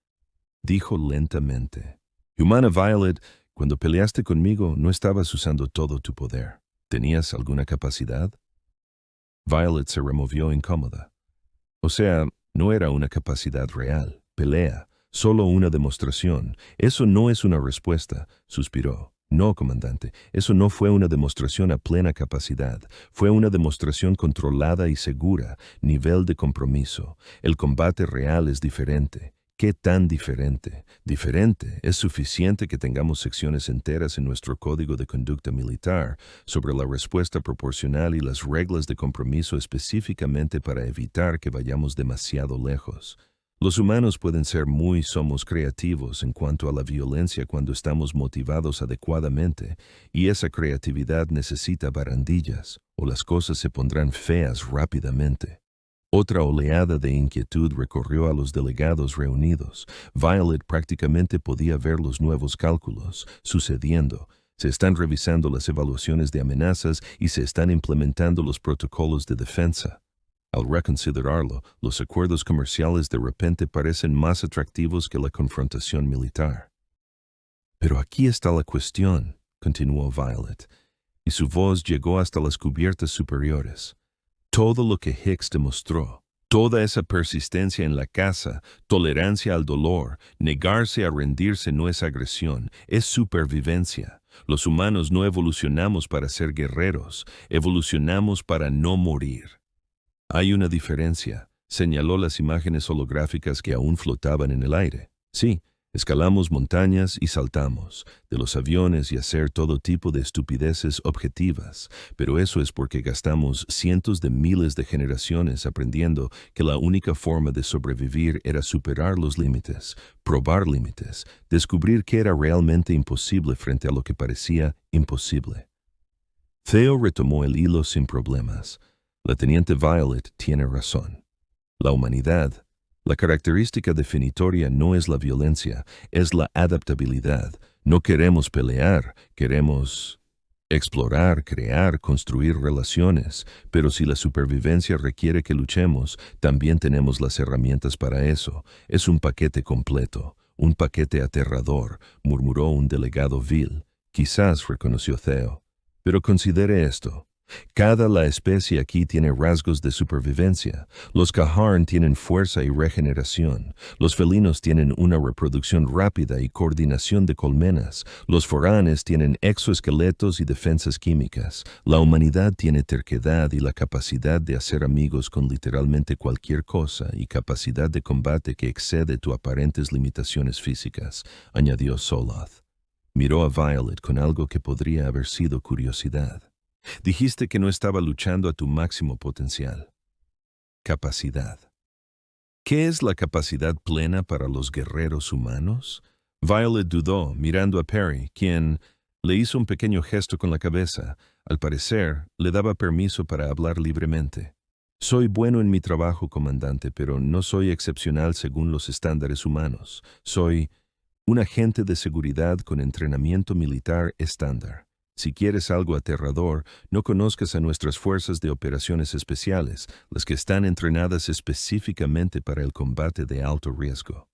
Dijo lentamente. Humana Violet, cuando peleaste conmigo no estabas usando todo tu poder. ¿Tenías alguna capacidad? Violet se removió incómoda. O sea, no era una capacidad real. Pelea. Solo una demostración. Eso no es una respuesta, suspiró. No, comandante, eso no fue una demostración a plena capacidad. Fue una demostración controlada y segura, nivel de compromiso. El combate real es diferente. ¿Qué tan diferente? Diferente. Es suficiente que tengamos secciones enteras en nuestro código de conducta militar sobre la respuesta proporcional y las reglas de compromiso específicamente para evitar que vayamos demasiado lejos. Los humanos pueden ser somos creativos en cuanto a la violencia cuando estamos motivados adecuadamente, y esa creatividad necesita barandillas, o las cosas se pondrán feas rápidamente. Otra oleada de inquietud recorrió a los delegados reunidos. Violet prácticamente podía ver los nuevos cálculos sucediendo. Se están revisando las evaluaciones de amenazas y se están implementando los protocolos de defensa. Al reconsiderarlo, los acuerdos comerciales de repente parecen más atractivos que la confrontación militar. Pero aquí está la cuestión, continuó Violet, y su voz llegó hasta las cubiertas superiores. Todo lo que Hicks demostró, toda esa persistencia en la caza, tolerancia al dolor, negarse a rendirse no es agresión, es supervivencia. Los humanos no evolucionamos para ser guerreros, evolucionamos para no morir. Hay una diferencia, señaló las imágenes holográficas que aún flotaban en el aire. Sí, escalamos montañas y saltamos, de los aviones y hacer todo tipo de estupideces objetivas, pero eso es porque gastamos cientos de miles de generaciones aprendiendo que la única forma de sobrevivir era superar los límites, probar límites, descubrir que era realmente imposible frente a lo que parecía imposible. Theo retomó el hilo sin problemas. La teniente Violet tiene razón. La humanidad, la característica definitoria no es la violencia, es la adaptabilidad. No queremos pelear, queremos explorar, crear, construir relaciones, pero si la supervivencia requiere que luchemos, también tenemos las herramientas para eso. Es un paquete completo, un paquete aterrador, murmuró un delegado vil. Quizás, reconoció Theo. Pero considere esto. Cada la especie aquí tiene rasgos de supervivencia. Los Kaharn tienen fuerza y regeneración. Los felinos tienen una reproducción rápida y coordinación de colmenas. Los foranes tienen exoesqueletos y defensas químicas. La humanidad tiene terquedad y la capacidad de hacer amigos con literalmente cualquier cosa y capacidad de combate que excede tus aparentes limitaciones físicas, añadió Zoloth. Miró a Violet con algo que podría haber sido curiosidad. Dijiste que no estaba luchando a tu máximo potencial. Capacidad. ¿Qué es la capacidad plena para los guerreros humanos? Violet dudó, mirando a Perry, quien le hizo un pequeño gesto con la cabeza. Al parecer, le daba permiso para hablar libremente. Soy bueno en mi trabajo, comandante, pero no soy excepcional según los estándares humanos. Soy un agente de seguridad con entrenamiento militar estándar. Si quieres algo aterrador, no conozcas a nuestras fuerzas de operaciones especiales, las que están entrenadas específicamente para el combate de alto riesgo.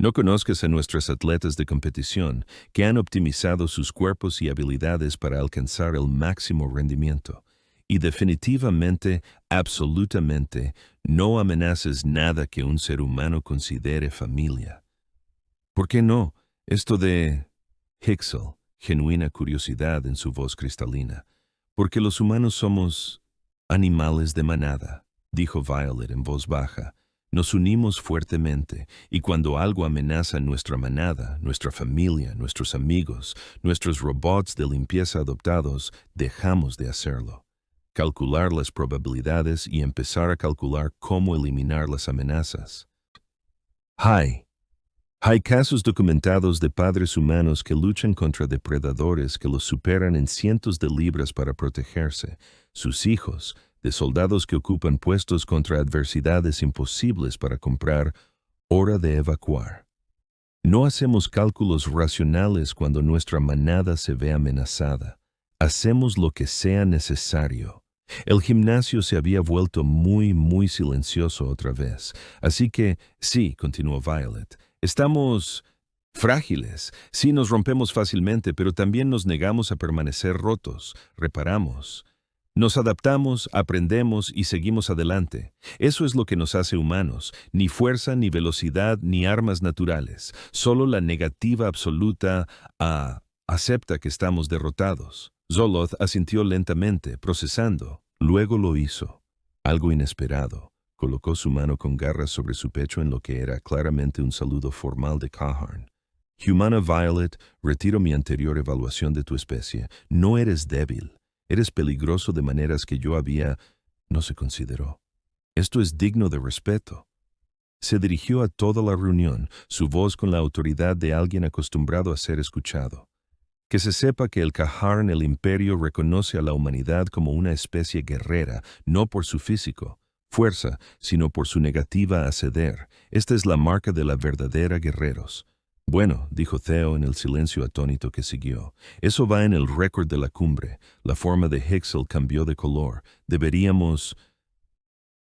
No conozcas a nuestros atletas de competición, que han optimizado sus cuerpos y habilidades para alcanzar el máximo rendimiento. Y definitivamente, absolutamente, no amenaces nada que un ser humano considere familia. ¿Por qué no? Esto de Hicksel, genuina curiosidad en su voz cristalina. Porque los humanos somos animales de manada, dijo Violet en voz baja. Nos unimos fuertemente, y cuando algo amenaza nuestra manada, nuestra familia, nuestros amigos, nuestros robots de limpieza adoptados, dejamos de hacerlo. Calcular las probabilidades y empezar a calcular cómo eliminar las amenazas. Hay casos documentados de padres humanos que luchan contra depredadores que los superan en cientos de libras para protegerse, sus hijos, de soldados que ocupan puestos contra adversidades imposibles para comprar, hora de evacuar. No hacemos cálculos racionales cuando nuestra manada se ve amenazada. Hacemos lo que sea necesario. El gimnasio se había vuelto muy silencioso otra vez. Así que, sí, continuó Violet, estamos frágiles. Sí, nos rompemos fácilmente, pero también nos negamos a permanecer rotos. Reparamos. Nos adaptamos, aprendemos y seguimos adelante. Eso es lo que nos hace humanos. Ni fuerza, ni velocidad, ni armas naturales. Solo la negativa absoluta acepta que estamos derrotados. Zoloth asintió lentamente, procesando. Luego lo hizo. Algo inesperado. Colocó su mano con garras sobre su pecho en lo que era claramente un saludo formal de Cahorn. Humana Violet, retiro mi anterior evaluación de tu especie. No eres débil. Eres peligroso de maneras que no se consideró. Esto es digno de respeto. Se dirigió a toda la reunión, su voz con la autoridad de alguien acostumbrado a ser escuchado. Que se sepa que el Cahorn, el Imperio, reconoce a la humanidad como una especie guerrera, no por su físico, fuerza, sino por su negativa a ceder. Esta es la marca de la verdadera guerreros. Bueno, dijo Theo en el silencio atónito que siguió, eso va en el récord de la cumbre. La forma de Hicksel cambió de color. Deberíamos,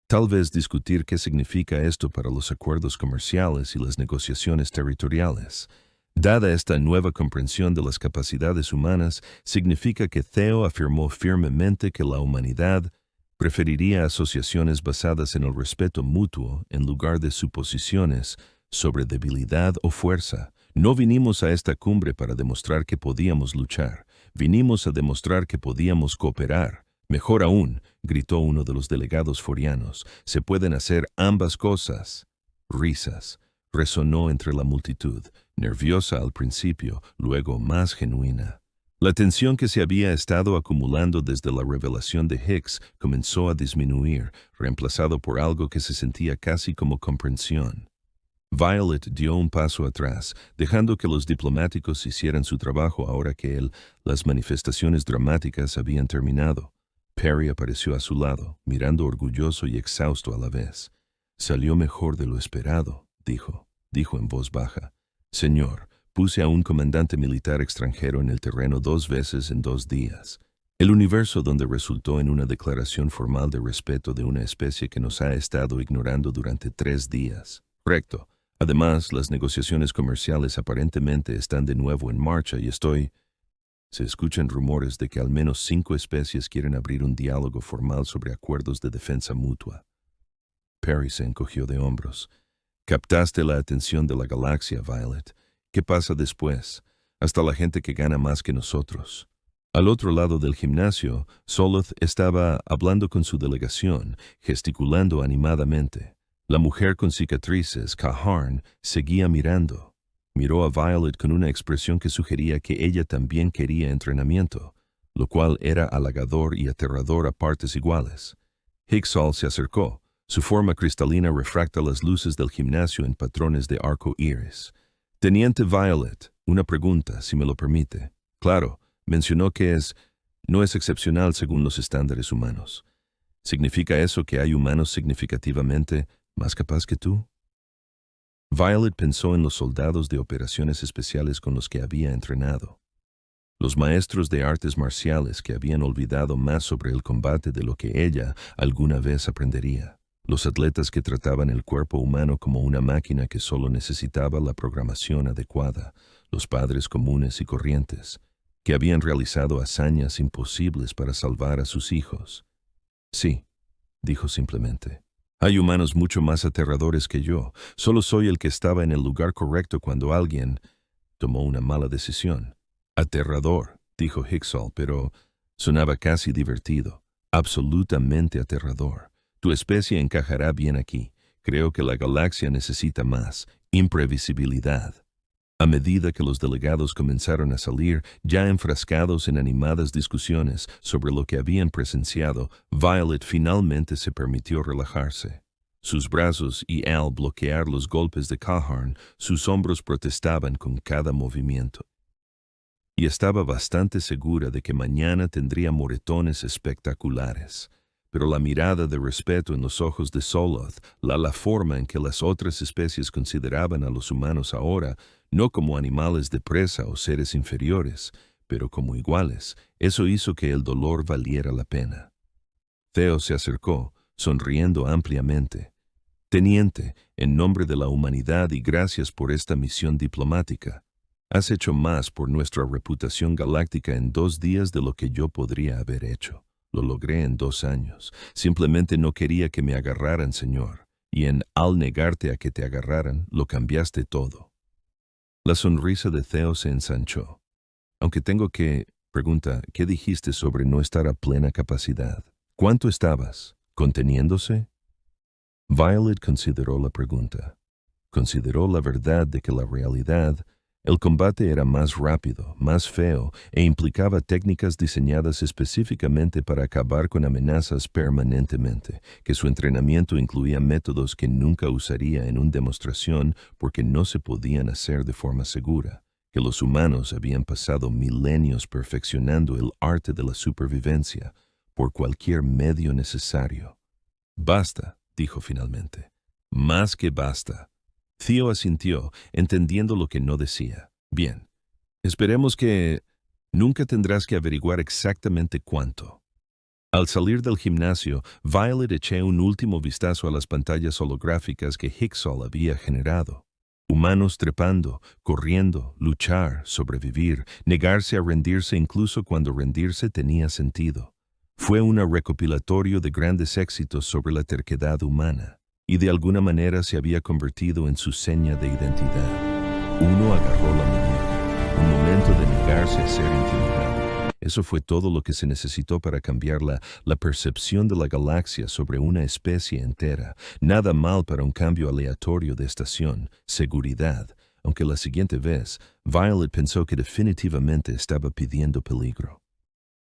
tal vez, discutir qué significa esto para los acuerdos comerciales y las negociaciones territoriales. Dada esta nueva comprensión de las capacidades humanas, significa que Theo afirmó firmemente que la humanidad preferiría asociaciones basadas en el respeto mutuo en lugar de suposiciones sobre debilidad o fuerza. No vinimos a esta cumbre para demostrar que podíamos luchar. Vinimos a demostrar que podíamos cooperar. Mejor aún, gritó uno de los delegados forianos, se pueden hacer ambas cosas. Risas. Resonó entre la multitud, nerviosa al principio, luego más genuina. La tensión que se había estado acumulando desde la revelación de Hicks comenzó a disminuir, reemplazado por algo que se sentía casi como comprensión. Violet dio un paso atrás, dejando que los diplomáticos hicieran su trabajo ahora que las manifestaciones dramáticas habían terminado. Perry apareció a su lado, mirando orgulloso y exhausto a la vez. Salió mejor de lo esperado, dijo en voz baja. Señor, puse a un comandante militar extranjero en el terreno 2 veces en 2 días. El universo donde resultó en una declaración formal de respeto de una especie que nos ha estado ignorando durante 3 días. Correcto. Además, las negociaciones comerciales aparentemente están de nuevo en marcha y Se escuchan rumores de que al menos 5 especies quieren abrir un diálogo formal sobre acuerdos de defensa mutua. Perry se encogió de hombros. Captaste la atención de la galaxia, Violet. ¿Qué pasa después? Hasta la gente que gana más que nosotros. Al otro lado del gimnasio, Zoloth estaba hablando con su delegación, gesticulando animadamente. La mujer con cicatrices, Cahorn, seguía mirando. Miró a Violet con una expresión que sugería que ella también quería entrenamiento, lo cual era halagador y aterrador a partes iguales. Hicksel se acercó. Su forma cristalina refracta las luces del gimnasio en patrones de arco iris. Teniente Violet, una pregunta, si me lo permite. Claro, mencionó que no es excepcional según los estándares humanos. ¿Significa eso que hay humanos significativamente más capaz que tú? Violet pensó en los soldados de operaciones especiales con los que había entrenado. Los maestros de artes marciales que habían olvidado más sobre el combate de lo que ella alguna vez aprendería. Los atletas que trataban el cuerpo humano como una máquina que solo necesitaba la programación adecuada. Los padres comunes y corrientes. que habían realizado hazañas imposibles para salvar a sus hijos. Sí, dijo simplemente. Hay humanos mucho más aterradores que yo. Solo soy el que estaba en el lugar correcto cuando alguien tomó una mala decisión. Aterrador, dijo Hicksall, pero sonaba casi divertido. Absolutamente aterrador. Tu especie encajará bien aquí. Creo que la galaxia necesita más imprevisibilidad. A medida que los delegados comenzaron a salir, ya enfrascados en animadas discusiones sobre lo que habían presenciado, Violet finalmente se permitió relajarse. Sus brazos y al bloquear los golpes de Cahorn, sus hombros protestaban con cada movimiento. Y estaba bastante segura de que mañana tendría moretones espectaculares. Pero la mirada de respeto en los ojos de Soloth, la forma en que las otras especies consideraban a los humanos ahora, no como animales de presa o seres inferiores, pero como iguales, eso hizo que el dolor valiera la pena. Theo se acercó, sonriendo ampliamente. Teniente, en nombre de la humanidad y gracias por esta misión diplomática, has hecho más por nuestra reputación galáctica en 2 días de lo que yo podría haber hecho. Lo logré en 2 años. Simplemente no quería que me agarraran, señor. Y al negarte a que te agarraran, lo cambiaste todo. La sonrisa de Theo se ensanchó. Aunque tengo que... Pregunta, ¿qué dijiste sobre no estar a plena capacidad? ¿Cuánto estabas? ¿Conteniéndose? Violet consideró la pregunta. Consideró la verdad de que la realidad... El combate era más rápido, más feo e implicaba técnicas diseñadas específicamente para acabar con amenazas permanentemente, que su entrenamiento incluía métodos que nunca usaría en una demostración porque no se podían hacer de forma segura, que los humanos habían pasado milenios perfeccionando el arte de la supervivencia por cualquier medio necesario. Basta, dijo finalmente. Más que basta. Theo asintió, entendiendo lo que no decía. Bien, esperemos que... Nunca tendrás que averiguar exactamente cuánto. Al salir del gimnasio, Violet echó un último vistazo a las pantallas holográficas que Hicksall había generado. Humanos trepando, corriendo, luchar, sobrevivir, negarse a rendirse incluso cuando rendirse tenía sentido. Fue un recopilatorio de grandes éxitos sobre la terquedad humana. Y de alguna manera se había convertido en su seña de identidad. Uno agarró la muñeca, un momento de negarse a ser intimidado. Eso fue todo lo que se necesitó para cambiar la percepción de la galaxia sobre una especie entera. Nada mal para un cambio aleatorio de estación, seguridad, aunque la siguiente vez, Violet pensó que definitivamente estaba pidiendo peligro.